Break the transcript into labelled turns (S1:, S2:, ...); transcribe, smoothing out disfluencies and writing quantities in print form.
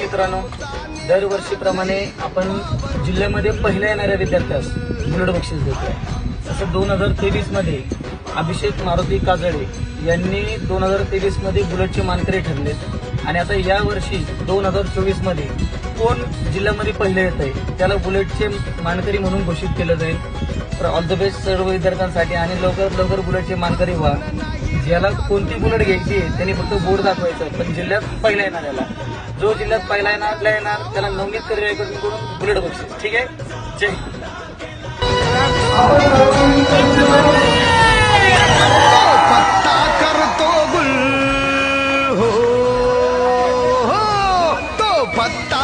S1: मित्रांनो, दरवर्षीप्रमाणे आपण जिल्ह्यामध्ये पहिल्या येणाऱ्या विद्यार्थ्यास बुलेट बक्षीस देतोय. तसं 2023 मध्ये अभिषेक मारुती काजळे यांनी 2023 मध्ये बुलेटचे मानकरी ठरले आणि आता या वर्षी 2024 मध्ये कोण जिल्ह्यामध्ये पहिले येत आहे त्याला बुलेटचे मानकरी म्हणून घोषित केलं जाईल. तर ऑल द बेस्ट सर्व विद्यार्थ्यांसाठी आणि लवकरात लवकर बुलेटचे मानकरी व्हा. ज्याला कोणती बुलेट घ्यायची आहे त्यांनी फक्त बोर्ड दाखवायचं, पण जिल्ह्यात पहिला येणाऱ्याला, जो जिल्ह्यात पहिला येणार त्याला नवनीत करिअर अकॅडमीकडून बुलेट बक्षीस. ठीक आहे, जय हिंद.
S2: पत्ता करतो गुल हो, तो पत्ता